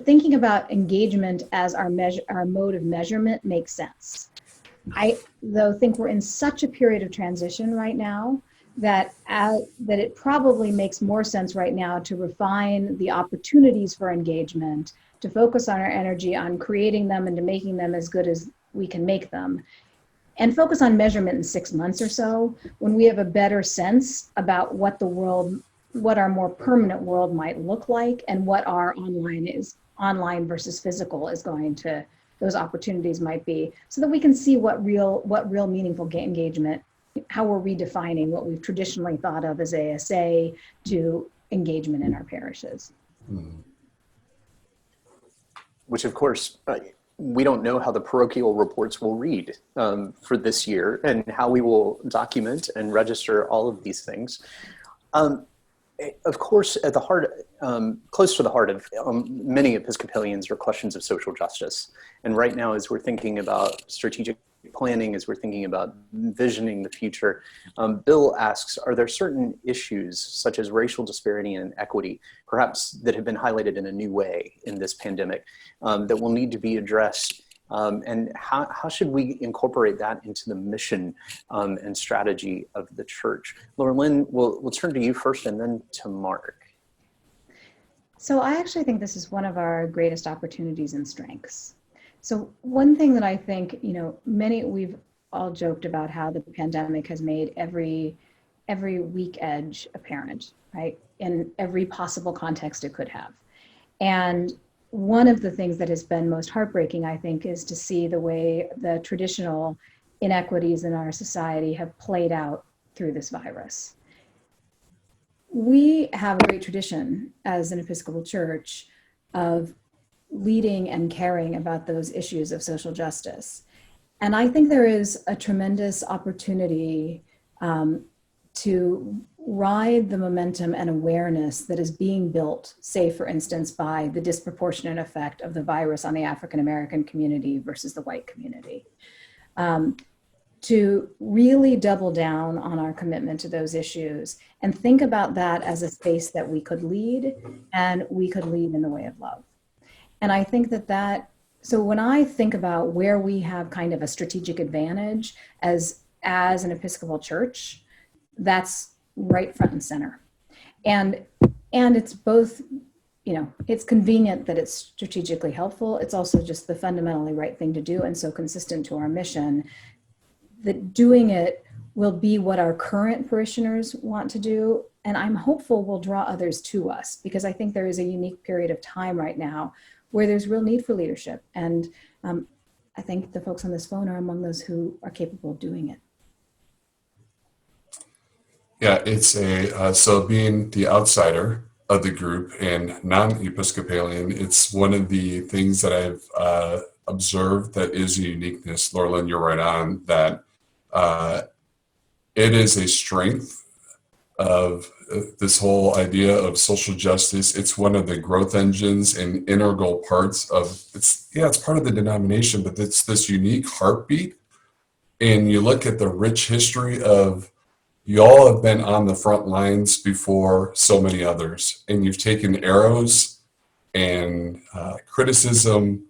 thinking about engagement as our mode of measurement makes sense. I, though, think we're in such a period of transition right now that it probably makes more sense right now to refine the opportunities for engagement, to focus on our energy on creating them and to making them as good as we can make them, and focus on measurement in 6 months or so, when we have a better sense about what the world what our more permanent world might look like and what our online versus physical is going to, those opportunities might be, so that we can see what real meaningful engagement, how we're redefining what we've traditionally thought of as ASA to engagement in our parishes. Which, of course, we don't know how the parochial reports will read for this year and how we will document and register all of these things. Of course, at the heart, close to the heart of many Episcopalians are questions of social justice. And right now, as we're thinking about strategic planning, as we're thinking about envisioning the future, Bill asks, are there certain issues such as racial disparity and equity, perhaps that have been highlighted in a new way in this pandemic, that will need to be addressed? And how should we incorporate that into the mission and strategy of the church? Lauralyn, we'll turn to you first and then to Mark. So I actually think this is one of our greatest opportunities and strengths. So one thing that I think, we've all joked about how the pandemic has made every weak edge apparent, right? In every possible context it could have. And one of the things that has been most heartbreaking, I think, is to see the way the traditional inequities in our society have played out through this virus. We have a great tradition as an Episcopal church of leading and caring about those issues of social justice. And I think there is a tremendous opportunity to ride the momentum and awareness that is being built, say, for instance, by the disproportionate effect of the virus on the African-American community versus the white community. To really double down on our commitment to those issues and think about that as a space that we could lead, and we could lead in the way of love. And I think so when I think about where we have kind of a strategic advantage as an Episcopal church, that's right front and center. And it's both, it's convenient that it's strategically helpful. It's also just the fundamentally right thing to do and so consistent to our mission that doing it will be what our current parishioners want to do. And I'm hopeful will draw others to us, because I think there is a unique period of time right now where there's real need for leadership. And I think the folks on this phone are among those who are capable of doing it. Yeah, it's so being the outsider of the group and non-Episcopalian, it's one of the things that I've observed that is a uniqueness. Lauralyn, you're right on that. It is a strength of this whole idea of social justice. It's one of the growth engines and integral parts of it's part of the denomination, but it's this unique heartbeat. And you look at the rich history of you all have been on the front lines before so many others, and you've taken arrows and criticism,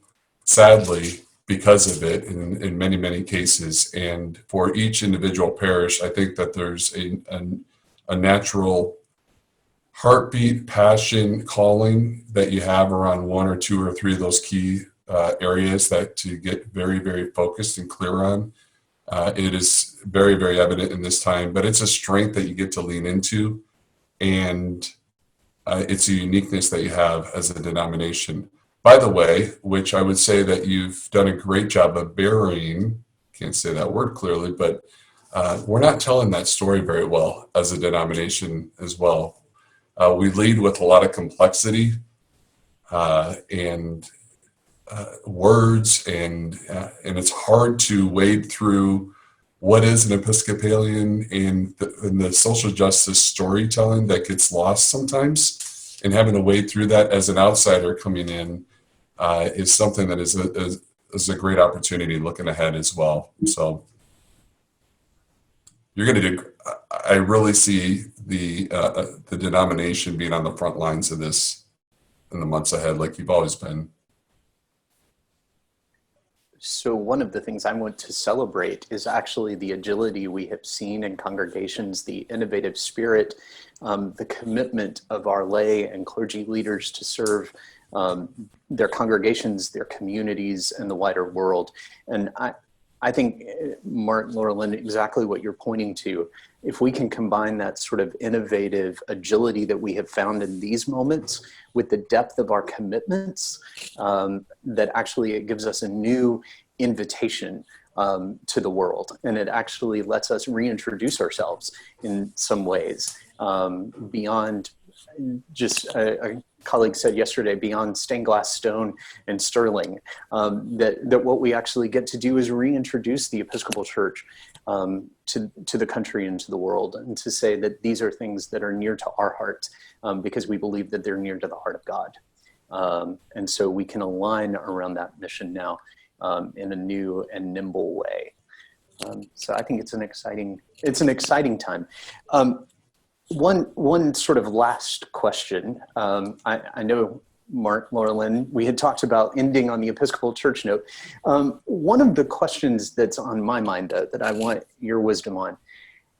sadly, because of it in many, many cases. And for each individual parish, I think that there's a natural heartbeat, passion, calling that you have around one or two or three of those key areas that to get very, very focused and clear on. It is very, very evident in this time, but it's a strength that you get to lean into, and it's a uniqueness that you have as a denomination. By the way, which I would say that you've done a great job of burying, can't say that word clearly, but we're not telling that story very well as a denomination as well. We lead with a lot of complexity and words, and it's hard to wade through what is an Episcopalian and the social justice storytelling that gets lost sometimes, and having to wade through that as an outsider coming in is something that is a great opportunity looking ahead as well. So you're going to do. I really see the denomination being on the front lines of this in the months ahead, like you've always been. So one of the things I want to celebrate is actually the agility we have seen in congregations, the innovative spirit, the commitment of our lay and clergy leaders to serve their congregations, their communities, and the wider world. And I think, Mark, Lauralyn, exactly what you're pointing to. If we can combine that sort of innovative agility that we have found in these moments with the depth of our commitments, that actually it gives us a new invitation to the world. And it actually lets us reintroduce ourselves in some ways beyond just a colleague said yesterday, beyond stained glass, stone, and sterling, that what we actually get to do is reintroduce the Episcopal Church to the country and to the world, and to say that these are things that are near to our heart because we believe that they're near to the heart of God. And so we can align around that mission now in a new and nimble way. So I think it's an exciting time. One sort of last question. I know, Mark, Lauralyn, we had talked about ending on the Episcopal Church note. One of the questions that's on my mind that I want your wisdom on,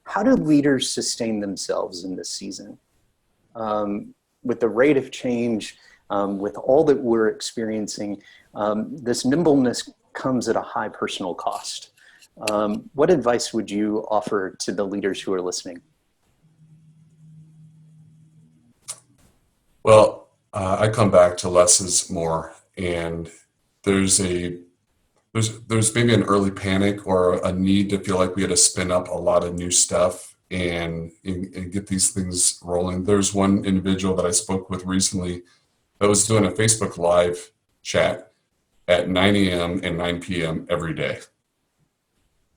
how do leaders sustain themselves in this season? With the rate of change, with all that we're experiencing, this nimbleness comes at a high personal cost. What advice would you offer to the leaders who are listening? Well, I come back to less is more, and there's maybe an early panic or a need to feel like we had to spin up a lot of new stuff and get these things rolling. There's one individual that I spoke with recently that was doing a Facebook Live chat at 9 a.m. and 9 p.m. every day.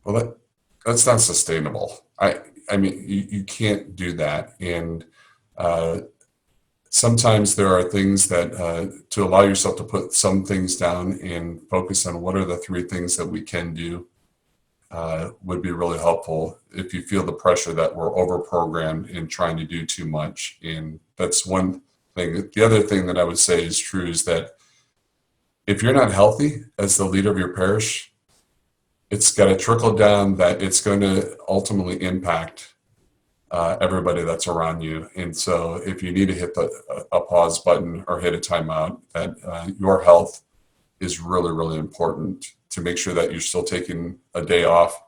Well, that's not sustainable. I mean, you can't do that, and sometimes there are things that to allow yourself to put some things down and focus on what are the 3 things that we can do would be really helpful if you feel the pressure that we're over-programmed in trying to do too much. And that's one thing. The other thing that I would say is true is that if you're not healthy as the leader of your parish, it's got to trickle down that it's going to ultimately impact everybody that's around you. And so if you need to hit a pause button or hit a timeout, that your health is really, really important to make sure that you're still taking a day off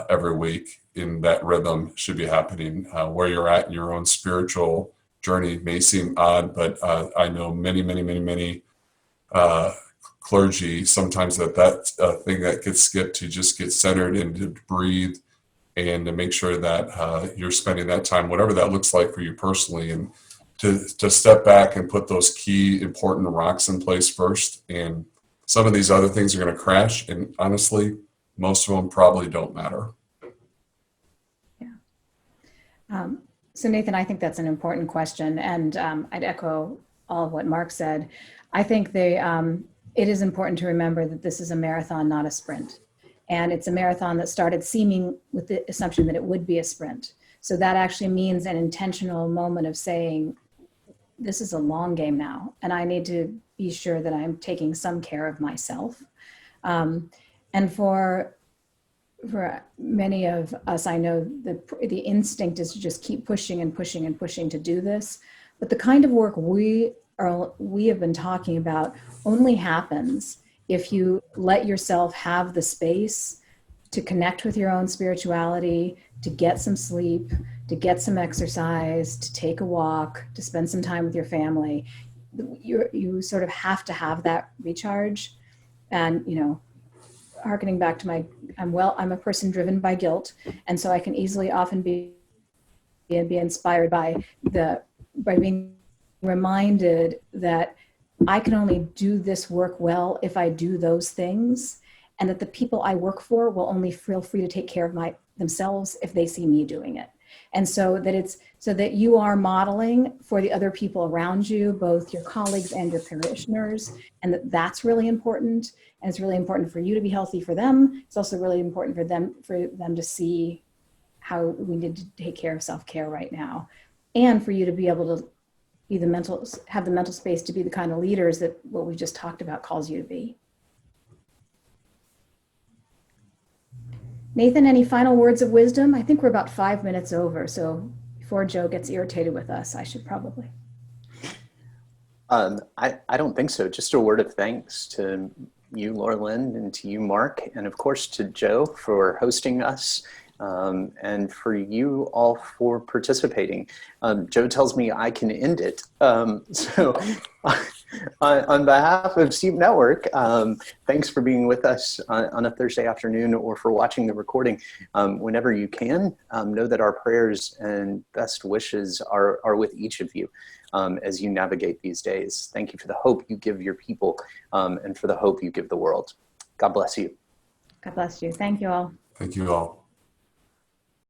every week. In that rhythm should be happening. Where you're at in your own spiritual journey may seem odd, but I know many clergy sometimes that's a thing that gets skipped, to just get centered and to breathe and to make sure that you're spending that time, whatever that looks like for you personally, and to step back and put those key important rocks in place first. And some of these other things are going to crash, and honestly, most of them probably don't matter. Yeah. So Nathan, I think that's an important question, and I'd echo all of what Mark said. I think it is important to remember that this is a marathon, not a sprint. And it's a marathon that started seeming with the assumption that it would be a sprint. So that actually means an intentional moment of saying, this is a long game now, and I need to be sure that I'm taking some care of myself. And for many of us, I know the instinct is to just keep pushing and pushing and pushing to do this. But the kind of work we have been talking about only happens if you let yourself have the space to connect with your own spirituality, to get some sleep, to get some exercise, to take a walk, to spend some time with your family. You sort of have to have that recharge. And, hearkening back to I'm a person driven by guilt. And so I can easily often be inspired by being reminded that I can only do this work well if I do those things, and that the people I work for will only feel free to take care of themselves if they see me doing it. And so that you are modeling for the other people around you, both your colleagues and your parishioners, and that's really important. And it's really important for you to be healthy for them. It's also really important for them to see how we need to take care of self-care right now, and for you to be able to have the mental space to be the kind of leaders that what we just talked about calls you to be. Nathan, any final words of wisdom? I think we're about 5 minutes over, so before Joe gets irritated with us, I should probably. I don't think so. Just a word of thanks to you, Lauralyn, and to you, Mark, and of course to Joe for hosting us, and for you all for participating. Joe tells me I can end it. So on behalf of Steep Network, thanks for being with us on a Thursday afternoon or for watching the recording. Whenever you can, know that our prayers and best wishes are with each of you as you navigate these days. Thank you for the hope you give your people and for the hope you give the world. God bless you. God bless you. Thank you all. Thank you all.